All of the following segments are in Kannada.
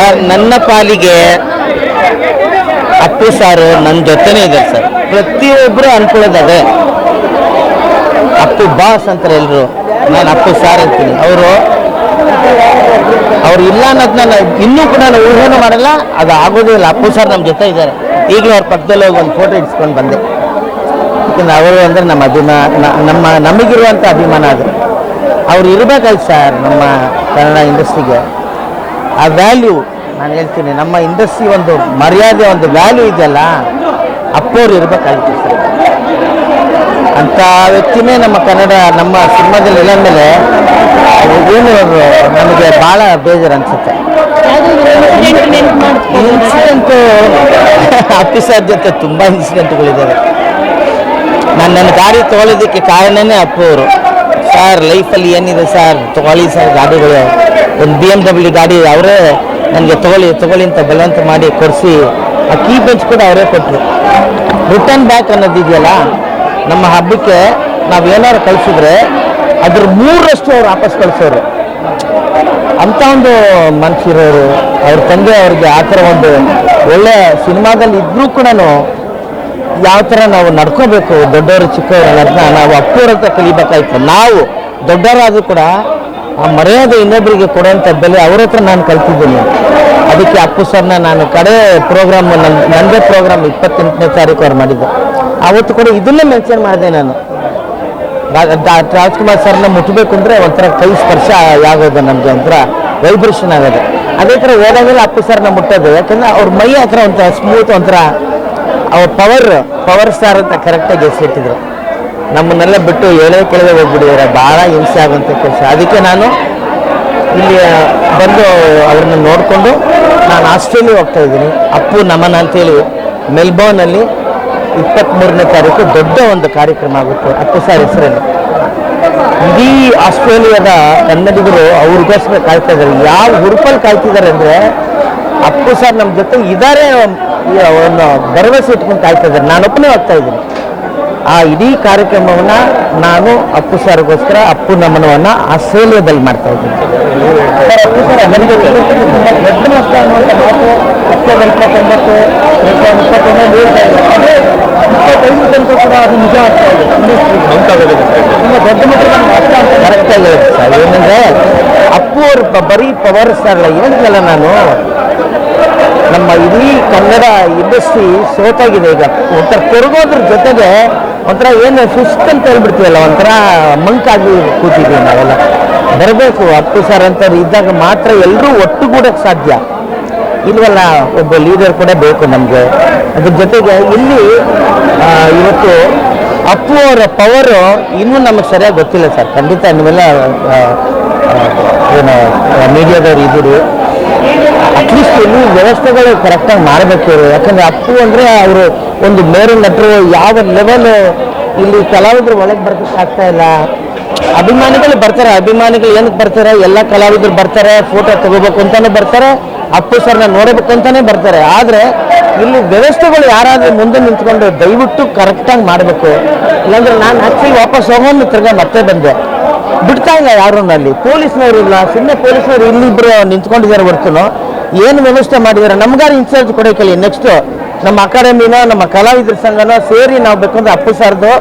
ಸರ್ ನನ್ನ ಪಾಲಿಗೆ ಅಪ್ಪು ಸಾರು ನನ್ನ ಜೊತೆನೇ ಇದ್ದಾರೆ ಸರ್. ಪ್ರತಿಯೊಬ್ಬರು ಅನ್ಕೊಳ್ಳೋದೇ ಅಪ್ಪು ಬಾಸ್ ಅಂತಾರೆ ಎಲ್ಲರೂ, ನಾನು ಅಪ್ಪು ಸಾರ್ ಅಂತೀನಿ. ಅವ್ರು ಇಲ್ಲ ಅನ್ನೋದನ್ನ ಇನ್ನೂ ಕೂಡ ನಾವು ಊಹೆನೂ ಮಾಡಲ್ಲ, ಅದು ಆಗೋದೇ ಇಲ್ಲ. ಅಪ್ಪು ಸಾರ್ ನಮ್ಮ ಜೊತೆ ಇದ್ದಾರೆ. ಈಗಲೂ ಅವ್ರ ಪಕ್ಕದಲ್ಲಿ ಹೋಗಿ ಒಂದು ಫೋಟೋ ಇಡ್ಸ್ಕೊಂಡು ಬಂದೆ. ಯಾಕಂದ್ರೆ ಅವರು ಅಂದರೆ ನಮ್ಮ ಅಭಿಮಾನ, ನಮಗಿರುವಂಥ ಅಭಿಮಾನ ಅದು. ಅವ್ರು ಇರಬೇಕಾಯ್ತು ಸರ್ ನಮ್ಮ ಕನ್ನಡ ಇಂಡಸ್ಟ್ರಿಗೆ. ಆ ವ್ಯಾಲ್ಯೂ ನಾನು ಹೇಳ್ತೀನಿ, ನಮ್ಮ ಇಂಡಸ್ಟ್ರಿ ಒಂದು ಮರ್ಯಾದೆ, ಒಂದು ವ್ಯಾಲ್ಯೂ ಇದೆಯಲ್ಲ, ಅಪ್ಪವ್ರು ಇರಬೇಕಾಗಿತ್ತು ಸರ್. ಅಂಥ ವ್ಯಕ್ತಿನೇ ನಮ್ಮ ಕನ್ನಡ, ನಮ್ಮ ಸಿನಿಮಾದಲ್ಲಿ ಇಲ್ಲ ಮೇಲೆ ಏನು ನಮಗೆ ಭಾಳ ಬೇಜಾರು ಅನಿಸುತ್ತೆ. ಇನ್ಸಿಡೆಂಟು ಅಪ್ಪು ಸರ್ ಜೊತೆ ತುಂಬ ಇನ್ಸಿಡೆಂಟ್ಗಳಿದ್ದಾವೆ. ನನ್ನ ಗಾಡಿ ತೊಗೊಳೋದಕ್ಕೆ ಕಾರಣನೇ ಅಪ್ಪು ಅವರು. ಸರ್ ಲೈಫಲ್ಲಿ ಏನಿದೆ ಸರ್, ತೊಗೊಳ್ಳಿ ಸರ್ ಗಾಡಿಗಳು. ಒಂದು BMW ಗಾಡಿ ಅವರೇ ನನಗೆ ತೊಗೊಳ್ಳಿ ಅಂತ ಬಲವಂತ ಮಾಡಿ ಕೊಡಿಸಿ, ಆ ಕೀ ಬೆಂಚ್ ಕೂಡ ಅವರೇ ಕೊಟ್ಟರು. ರಿಟರ್ನ್ ಬ್ಯಾಕ್ ಅನ್ನೋದಿದೆಯಲ್ಲ, ನಮ್ಮ ಹಬ್ಬಕ್ಕೆ ನಾವು ಏನಾದ್ರು ಕಳಿಸಿದ್ರೆ ಅದ್ರ 3ರಷ್ಟು ಅವ್ರು ವಾಪಸ್ ಕಳಿಸೋರು. ಅಂಥ ಒಂದು ಮನಸ್ಸಿರೋರು. ಅವ್ರ ತಂದೆ ಅವ್ರಿಗೆ ಆ ಥರ ಒಂದು ಒಳ್ಳೆ ಸಿನಿಮಾದಲ್ಲಿ ಇದ್ರೂ ಕೂಡ ಯಾವ ಥರ ನಾವು ನಡ್ಕೋಬೇಕು, ದೊಡ್ಡವರು ಚಿಕ್ಕವರು ಅನ್ನೋದನ್ನ ನಾವು ಅಪ್ಪವ್ರ ಹತ್ರ ಕಲಿಬೇಕಾಯ್ತು. ನಾವು ದೊಡ್ಡವರಾದರೂ ಕೂಡ ಆ ಮರ್ಯಾದೆ ಇನ್ನೊಬ್ಬರಿಗೆ ಕೊಡುವಂಥ ಬೆಲೆ ಅವ್ರ ಹತ್ರ ನಾನು ಕಲ್ತಿದ್ದೀನಿ. ಅದಕ್ಕೆ ಅಪ್ಪು ಸರ್ನ ನಾನು ಕಡೆ ಪ್ರೋಗ್ರಾಮ್, ನನ್ನದೇ ಪ್ರೋಗ್ರಾಮ್ 28ನೇ ತಾರೀಕು ಅವ್ರು ಮಾಡಿದ್ದೆ. ಆವತ್ತು ಕೂಡ ಇದನ್ನೇ ಮೆನ್ಷನ್ ಮಾಡಿದೆ ನಾನು. ರಾಜ್ಕುಮಾರ್ ಸರ್ನ ಮುಟ್ಟಬೇಕು ಅಂದರೆ ಒಂಥರ ಕೈ ಸ್ಪರ್ಶ ಆಗೋದು, ನಮಗೆ ಒಂಥರ ವೈಬ್ರೇಷನ್ ಆಗೋದು. ಅದೇ ಥರ ಹೋದಾಗೆಲ್ಲ ಅಪ್ಪು ಸರ್ನ ಮುಟ್ಟೋದು. ಯಾಕಂದರೆ ಅವ್ರ ಮೈ ಹತ್ರ ಒಂಥರ ಸ್ಮೂತ್, ಒಂಥರ ಅವ್ರ ಪವರ್ ಸ್ಟಾರ್ ಅಂತ ಕರೆಕ್ಟಾಗಿ ಹೆಸರಿಟ್ಟಿದ್ರು. ನಮ್ಮನ್ನೆಲ್ಲ ಬಿಟ್ಟು ಕೆಳಗೆ ಹೋಗ್ಬಿಟ್ಟಿದ್ದಾರೆ. ಭಾಳ ಹಿಂಸೆ ಆಗುವಂಥ ಕೆಲಸ. ಅದಕ್ಕೆ ನಾನು ಇಲ್ಲಿ ಬಂದು ಅವ್ರನ್ನ ನೋಡಿಕೊಂಡು ನಾನು ಆಸ್ಟ್ರೇಲಿಯಾ ಹೋಗ್ತಾ ಇದ್ದೀನಿ. ಅಪ್ಪು ನಮನ ಅಂತೇಳಿ ಮೆಲ್ಬೋರ್ನಲ್ಲಿ 23ನೇ ತಾರೀಕು ದೊಡ್ಡ ಒಂದು ಕಾರ್ಯಕ್ರಮ ಆಗುತ್ತೆ ಅಪ್ಪು ಸರ್ ಹೆಸರಲ್ಲಿ. ಇಡೀ ಆಸ್ಟ್ರೇಲಿಯಾದ ಕನ್ನಡಿಗರು ಅವ್ರಿಗೋಸ್ಕರ ಕಾಯ್ತಾ ಇದ್ದಾರೆ. ಯಾವ ಹುರುಪಲ್ಲಿ ಕಾಯ್ತಿದ್ದಾರೆ ಅಂದರೆ, ಅಪ್ಪು ಸರ್ ನಮ್ಮ ಜೊತೆ ಇದ್ದಾರೆ ಒಂದು ಭರವಸೆ ಇಟ್ಕೊಂಡು ಕಾಯ್ತಾ ಇದ್ದಾರೆ. ನಾನೊಬ್ಬನೇ ಹೋಗ್ತಾ ಇದ್ದೀನಿ. ಆ ಇಡೀ ಕಾರ್ಯಕ್ರಮವನ್ನು ನಾನು ಅಪ್ಪು ಸರ್ಗೋಸ್ಕರ, ಅಪ್ಪು ನಮನವನ್ನು ಆಸ್ಟ್ರೇಲಿಯಾದಲ್ಲಿ ಮಾಡ್ತಾ ಇದ್ದೀನಿ. ಅಪ್ಪು ಸರ್ ನನಗೆ ದೊಡ್ಡ ನಷ್ಟ ಅನ್ನುವಂಥ ಮಾತು 2029 25 ತನಕ ಕೂಡ ಅದು ನಿಜ ಆಗ್ತಾ ಇದೆ. ತುಂಬ ದೊಡ್ಡ ಮಟ್ಟದ ನಷ್ಟ ಅಂತ ಕರೆಕ್ಟಾಗಿ ಸರ್. ಏನಂದರೆ ಅಪ್ಪು ಅವರು ಬರೀ ಪವರ್ ಸ್ಟಾರ್ ಅಲ್ಲ, ಹೇಳಿದ್ನಲ್ಲ ನಾನು, ನಮ್ಮ ಇಡೀ ಕನ್ನಡ ಇಂಡಸ್ಟ್ರಿ ಸೋತಾಗಿದೆ ಈಗ. ಒಂಥರ ಕೊರಗೋದ್ರ ಜೊತೆಗೆ ಒಂಥರ ಏನು ಸುಸ್ತ್ ಅಂತ ಹೇಳ್ಬಿಡ್ತೀವಲ್ಲ, ಒಂಥರ ಮಂಕಾಗಿ ಕೂತಿದ್ದೀವಿ ನಾವೆಲ್ಲ. ಬರಬೇಕು ಅಪ್ಪು ಸರ್ ಅಂತವ್ರು ಇದ್ದಾಗ ಮಾತ್ರ ಎಲ್ಲರೂ ಒಟ್ಟುಗೂಡಕ್ಕೆ ಸಾಧ್ಯ. ಇಲ್ವಲ್ಲ, ಒಬ್ಬ ಲೀಡರ್ ಕೂಡ ಬೇಕು ನಮಗೆ. ಅದ್ರ ಜೊತೆಗೆ ಇಲ್ಲಿ ಇವತ್ತು ಅಪ್ಪು ಅವರ ಪವರು ಇನ್ನೂ ನಮಗೆ ಸರಿಯಾಗಿ ಗೊತ್ತಿಲ್ಲ ಸರ್. ಖಂಡಿತ ನೀವೆಲ್ಲ ಏನು ಮೀಡಿಯಾದವ್ರು ಇದ್ದೀರಿ, ಅಟ್ಲೀಸ್ಟ್ ಇಲ್ಲಿ ವ್ಯವಸ್ಥೆಗಳು ಕರೆಕ್ಟಾಗಿ ಮಾಡಬೇಕು. ಯಾಕಂದರೆ ಅಪ್ಪು ಅಂದರೆ ಅವರು ಒಂದು ಮೇರು ನಟರು, ಯಾವ ಲೆವೆಲ್ ಇಲ್ಲಿ ಕಲಾವಿದರು ಒಳಗೆ ಬರ್ಬೇಕಾಗ್ತಾ ಇಲ್ಲ. ಅಭಿಮಾನಿಗಳು ಬರ್ತಾರೆ, ಅಭಿಮಾನಿಗಳು ಏನಕ್ಕೆ ಬರ್ತಾರೆ, ಎಲ್ಲ ಕಲಾವಿದರು ಬರ್ತಾರೆ, ಫೋಟೋ ತಗೋಬೇಕು ಅಂತಲೇ ಬರ್ತಾರೆ, ಅಪ್ಪು ಸರ್ನ ನೋಡಬೇಕು ಅಂತಲೇ ಬರ್ತಾರೆ. ಆದರೆ ಇಲ್ಲಿ ವ್ಯವಸ್ಥೆಗಳು ಯಾರಾದರೂ ಮುಂದೆ ನಿಂತ್ಕೊಂಡು ದಯವಿಟ್ಟು ಕರೆಕ್ಟಾಗಿ ಮಾಡಬೇಕು. ಇಲ್ಲಾಂದರೆ ನಾನು ಆ್ಯಕ್ಚುಲಿ ವಾಪಸ್ ಹೋಗೋದು ತಿರ್ಗಾ ಮತ್ತೆ ಬಂದೆ. ಬಿಡ್ತಾ ಇಲ್ಲ ಯಾರೂ, ಅಲ್ಲಿ ಪೊಲೀಸ್ನವರು ಇಲ್ಲ, ಸುಮ್ಮನೆ ಪೊಲೀಸ್ನವರು ಇಲ್ಲಿಬ್ಬರು ನಿಂತ್ಕೊಂಡಿದ್ದಾರೆ ಹೊರತು ಏನು ವ್ಯವಸ್ಥೆ ಮಾಡಿದ್ದಾರೆ. ನಮ್ಗಾರು ಇನ್ಚಾರ್ಜ್ ಕೊಡೋಕೆ ನೆಕ್ಸ್ಟು ನಮ್ಮ ಅಕಾಡೆಮಿನೋ ನಮ್ಮ ಕಲಾವಿದರ ಸಂಘನೋ ಸೇರಿ ನಾವು ಬೇಕಂದ್ರೆ ಅಪ್ಪು ಸರ್ದು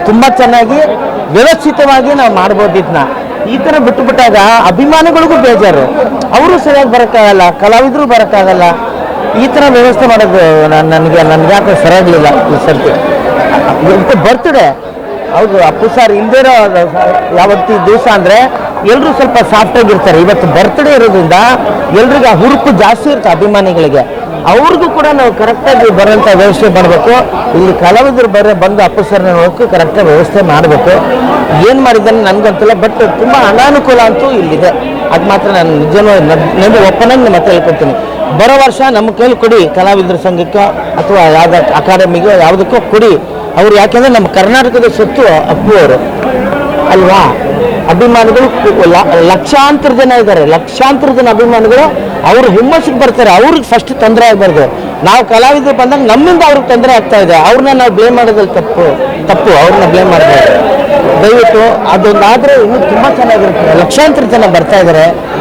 ತುಂಬ ಚೆನ್ನಾಗಿ ವ್ಯವಸ್ಥಿತವಾಗಿ ನಾವು ಮಾಡ್ಬೋದು. ಇದನ್ನ ಈ ಥರ ಬಿಟ್ಟುಬಿಟ್ಟಾಗ ಅಭಿಮಾನಿಗಳಿಗೂ ಬೇಜಾರು, ಅವರು ಸರಿಯಾಗಿ ಬರೋಕ್ಕಾಗಲ್ಲ, ಕಲಾವಿದರು ಬರೋಕ್ಕಾಗಲ್ಲ. ಈ ಥರ ವ್ಯವಸ್ಥೆ ಮಾಡೋದು ನನಗೆ ಯಾಕೆ ಸರಿಯಾಗಲಿಲ್ಲ ಈ ಸರ್ತಿ. ಬರ್ತ್ಡೇ ಹೌದು, ಅಪ್ಪು ಸರ್ ಇಲ್ಲದೇ ಇರೋ ಯಾವತ್ತು ದಿವಸ ಅಂದರೆ ಎಲ್ಲರೂ ಸ್ವಲ್ಪ ಸಾಫ್ಟಾಗಿರ್ತಾರೆ. ಇವತ್ತು ಬರ್ತ್ಡೇ ಇರೋದ್ರಿಂದ ಎಲ್ರಿಗೂ ಹುರುಪು ಜಾಸ್ತಿ ಇರುತ್ತೆ ಅಭಿಮಾನಿಗಳಿಗೆ. ಅವ್ರಿಗೂ ಕೂಡ ನಾವು ಕರೆಕ್ಟಾಗಿ ಬರೋಂಥ ವ್ಯವಸ್ಥೆ ಮಾಡಬೇಕು. ಇಲ್ಲಿ ಕಲಾವಿದರು ಬಂದು ಅಪ್ಪು ಸರ್ನ ನೋಡೋಕ್ಕೂ ಕರೆಕ್ಟಾಗಿ ವ್ಯವಸ್ಥೆ ಮಾಡಬೇಕು. ಏನು ಮಾಡಿದ್ದಾನೆ ನನಗಂತಲ್ಲ, ಬಟ್ ತುಂಬ ಅನಾನುಕೂಲ ಅಂತೂ ಇಲ್ಲಿದೆ. ಅದು ಮಾತ್ರ ನಾನು ನಿಜವೂ ಒಪ್ಪನಾಗಿ ಮತ್ತೆ ಹೇಳ್ಕೊಡ್ತೀನಿ. ಬರೋ ವರ್ಷ ನಮ್ಮ ಕೈಲಿ ಕೊಡಿ, ಕಲಾವಿದರ ಸಂಘಕ್ಕೆ ಅಥವಾ ಯಾವುದೇ ಅಕಾಡೆಮಿಗೆ ಯಾವುದಕ್ಕೂ ಕೊಡಿ. ಅವರು ಯಾಕೆಂದರೆ ನಮ್ಮ ಕರ್ನಾಟಕದ ಸೊತ್ತು ಅಪ್ಪು ಅವರು ಅಲ್ವಾ. ಅಭಿಮಾನಿಗಳು ಲಕ್ಷಾಂತರ ಜನ ಇದ್ದಾರೆ, ಲಕ್ಷಾಂತರ ಜನ ಅಭಿಮಾನಿಗಳು ಅವರು ಹುಮ್ಮಸ್ಸಿಗೆ ಬರ್ತಾರೆ. ಅವ್ರಿಗೆ ಫಸ್ಟ್ ತೊಂದರೆ ಆಗಬಾರ್ದು. ನಾವು ಕಲಾವಿದರು ಬಂದಾಗ ನಮ್ಮಿಂದ ಅವ್ರಿಗೆ ತೊಂದರೆ ಆಗ್ತಾ ಇದೆ, ಅವ್ರನ್ನ ನಾವು ಬ್ಲೇಮ್ ಮಾಡೋದ್ರಲ್ಲಿ ತಪ್ಪು ಅವ್ರನ್ನ ಬ್ಲೇಮ್ ಮಾಡಬಾರ್ದು. ದಯವಿಟ್ಟು ಅದೊಂದಾದರೆ ಇನ್ನೂ ತುಂಬ ಚೆನ್ನಾಗಿರುತ್ತೆ. ಲಕ್ಷಾಂತರ ಜನ ಬರ್ತಾ ಇದ್ದಾರೆ.